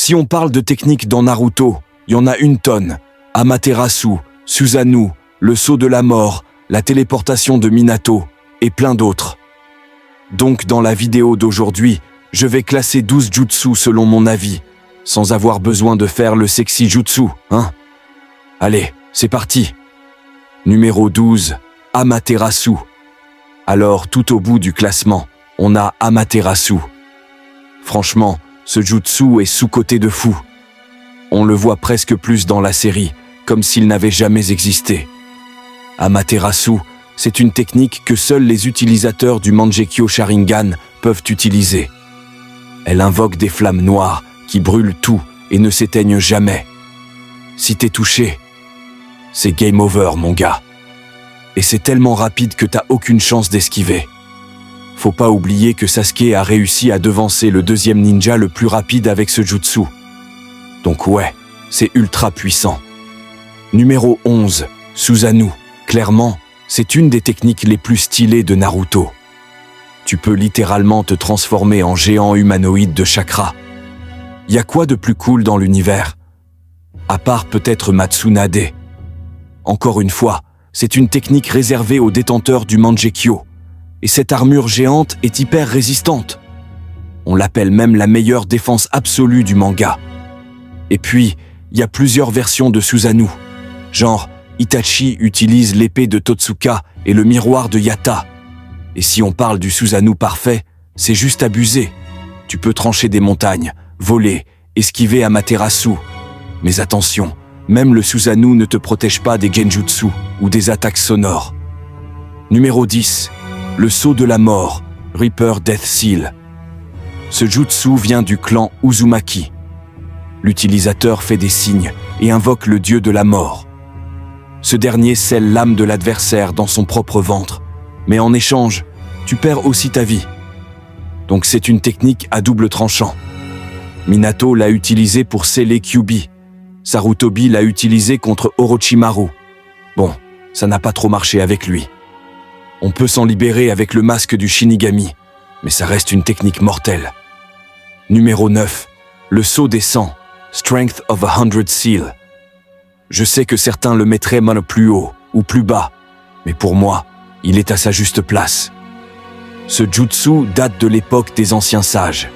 Si on parle de techniques dans Naruto, il y en a une tonne. Amaterasu, Susanoo, le saut de la mort, la téléportation de Minato, et plein d'autres. Donc dans la vidéo d'aujourd'hui, je vais classer 12 jutsu selon mon avis, sans avoir besoin de faire le sexy jutsu, hein? Allez, c'est parti. Numéro 12, Amaterasu. Alors, tout au bout du classement, on a Amaterasu. Franchement, ce jutsu est sous-coté de fou. On le voit presque plus dans la série, comme s'il n'avait jamais existé. Amaterasu, c'est une technique que seuls les utilisateurs du Mangekyo Sharingan peuvent utiliser. Elle invoque des flammes noires qui brûlent tout et ne s'éteignent jamais. Si t'es touché, c'est game over, mon gars. Et c'est tellement rapide que t'as aucune chance d'esquiver. Faut pas oublier que Sasuke a réussi à devancer le deuxième ninja le plus rapide avec ce jutsu. Donc ouais, c'est ultra puissant. Numéro 11, Susanoo. Clairement, c'est une des techniques les plus stylées de Naruto. Tu peux littéralement te transformer en géant humanoïde de chakra. Y a quoi de plus cool dans l'univers? À part peut-être Matsunade. Encore une fois, c'est une technique réservée aux détenteurs du Mangekyo. Et cette armure géante est hyper résistante. On l'appelle même la meilleure défense absolue du manga. Et puis, il y a plusieurs versions de Susanoo. Genre, Itachi utilise l'épée de Totsuka et le miroir de Yatta. Et si on parle du Susanoo parfait, c'est juste abusé. Tu peux trancher des montagnes, voler, esquiver Amaterasu. Mais attention, même le Susanoo ne te protège pas des genjutsu ou des attaques sonores. Numéro 10. Le saut de la mort, Reaper Death Seal. Ce jutsu vient du clan Uzumaki. L'utilisateur fait des signes et invoque le dieu de la mort. Ce dernier scelle l'âme de l'adversaire dans son propre ventre, mais en échange, tu perds aussi ta vie. Donc c'est une technique à double tranchant. Minato l'a utilisé pour sceller Kyuubi. Sarutobi l'a utilisé contre Orochimaru. Bon, ça n'a pas trop marché avec lui. On peut s'en libérer avec le masque du Shinigami, mais ça reste une technique mortelle. Numéro 9. Le saut des 100, Strength of 100 Seal. Je sais que certains le mettraient mal plus haut ou plus bas, mais pour moi, il est à sa juste place. Ce jutsu date de l'époque des anciens sages.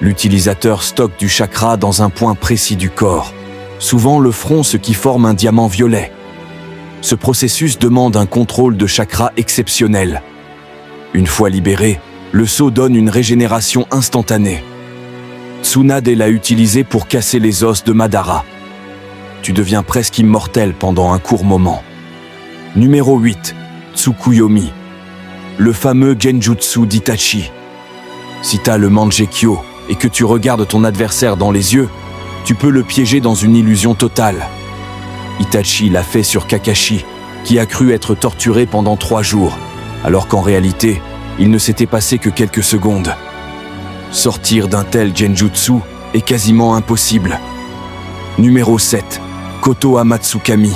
L'utilisateur stocke du chakra dans un point précis du corps, souvent le front, ce qui forme un diamant violet. Ce processus demande un contrôle de chakra exceptionnel. Une fois libéré, le saut donne une régénération instantanée. Tsunade l'a utilisé pour casser les os de Madara. Tu deviens presque immortel pendant un court moment. Numéro 8. Tsukuyomi. Le fameux genjutsu d'Itachi. Si t'as le Mangekyo et que tu regardes ton adversaire dans les yeux, tu peux le piéger dans une illusion totale. Itachi l'a fait sur Kakashi, qui a cru être torturé pendant 3 jours, alors qu'en réalité, il ne s'était passé que quelques secondes. Sortir d'un tel genjutsu est quasiment impossible. Numéro 7. Koto Amatsukami.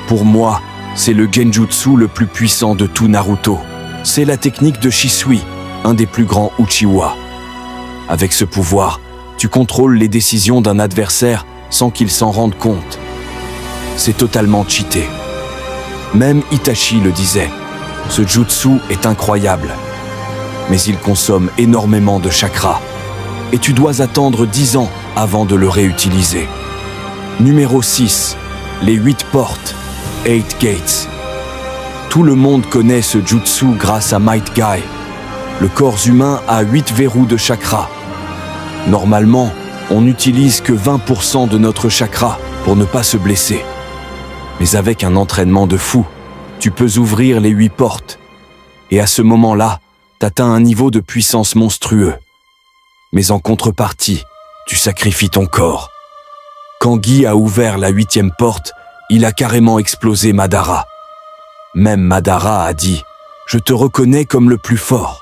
Pour moi, c'est le genjutsu le plus puissant de tout Naruto. C'est la technique de Shisui, un des plus grands Uchiwa. Avec ce pouvoir, tu contrôles les décisions d'un adversaire sans qu'il s'en rende compte. C'est totalement cheaté. Même Itachi le disait, ce jutsu est incroyable. Mais il consomme énormément de chakra. Et tu dois attendre 10 ans avant de le réutiliser. Numéro 6. Les 8 portes, 8 gates. Tout le monde connaît ce jutsu grâce à Might Guy. Le corps humain a 8 verrous de chakra. Normalement, on n'utilise que 20% de notre chakra pour ne pas se blesser. Mais avec un entraînement de fou, tu peux ouvrir les 8 portes. Et à ce moment-là, t'atteins un niveau de puissance monstrueux. Mais en contrepartie, tu sacrifies ton corps. Quand Guy a ouvert la 8e porte, il a carrément explosé Madara. Même Madara a dit « Je te reconnais comme le plus fort ».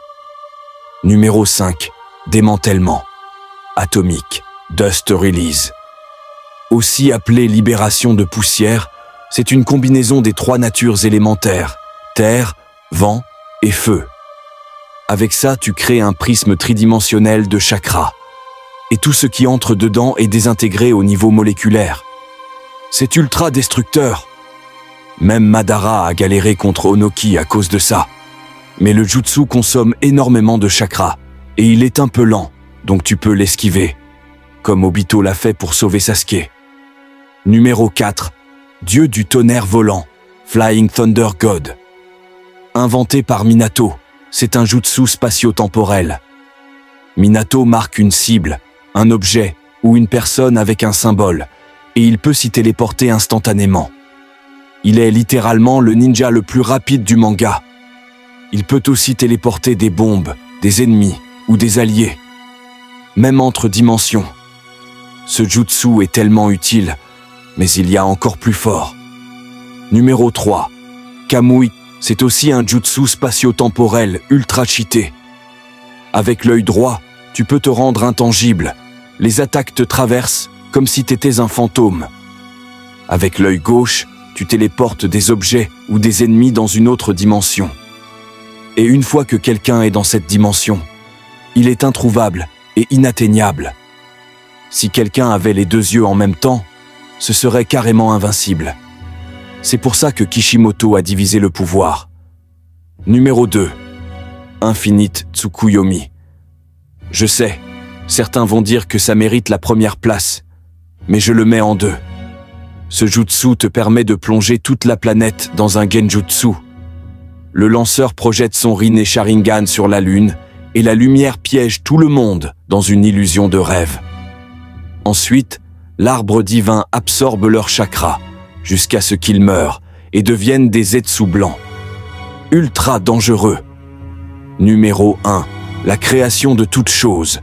Numéro 5. Démantèlement. Atomique. Dust Release. Aussi appelée libération de poussière, c'est une combinaison des 3 natures élémentaires, terre, vent et feu. Avec ça, tu crées un prisme tridimensionnel de chakra. et tout ce qui entre dedans est désintégré au niveau moléculaire. C'est ultra destructeur. Même Madara a galéré contre Onoki à cause de ça. Mais le jutsu consomme énormément de chakra, et il est un peu lent, donc tu peux l'esquiver, comme Obito l'a fait pour sauver Sasuke. Numéro 4. Dieu du tonnerre volant, Flying Thunder God. Inventé par Minato, c'est un jutsu spatio-temporel. Minato marque une cible, un objet ou une personne avec un symbole, et il peut s'y téléporter instantanément. Il est littéralement le ninja le plus rapide du manga. Il peut aussi téléporter des bombes, des ennemis ou des alliés, même entre dimensions. Ce jutsu est tellement utile, mais il y a encore plus fort. Numéro 3. Kamui, c'est aussi un jutsu spatio-temporel ultra cheaté. Avec l'œil droit, tu peux te rendre intangible. Les attaques te traversent comme si t'étais un fantôme. Avec l'œil gauche, tu téléportes des objets ou des ennemis dans une autre dimension. Et une fois que quelqu'un est dans cette dimension, il est introuvable et inatteignable. Si quelqu'un avait les deux yeux en même temps, ce serait carrément invincible. C'est pour ça que Kishimoto a divisé le pouvoir. Numéro 2. Infinite Tsukuyomi. Je sais, certains vont dire que ça mérite la première place, mais je le mets en 2. Ce jutsu te permet de plonger toute la planète dans un genjutsu. Le lanceur projette son Rinne Sharingan sur la lune, et la lumière piège tout le monde dans une illusion de rêve. Ensuite, l'arbre divin absorbe leur chakra, jusqu'à ce qu'ils meurent et deviennent des Zetsu blancs. Ultra dangereux. Numéro 1. La création de toute chose.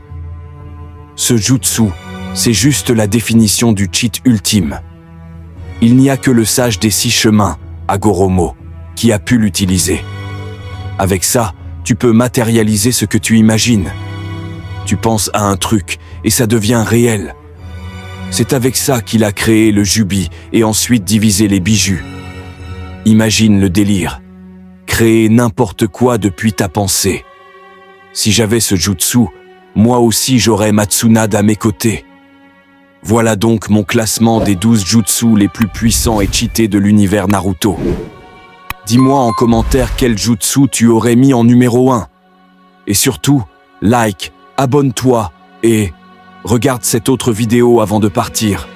Ce jutsu, c'est juste la définition du cheat ultime. Il n'y a que le sage des 6 chemins, Hagoromo, qui a pu l'utiliser. Avec ça, tu peux matérialiser ce que tu imagines. Tu penses à un truc et ça devient réel. C'est avec ça qu'il a créé le Jubi et ensuite divisé les bijus. Imagine le délire. Créer n'importe quoi depuis ta pensée. Si j'avais ce jutsu, moi aussi j'aurais Matsunade à mes côtés. Voilà donc mon classement des 12 jutsu les plus puissants et cheatés de l'univers Naruto. Dis-moi en commentaire quel jutsu tu aurais mis en numéro 1. Et surtout, like, abonne-toi et regarde cette autre vidéo avant de partir.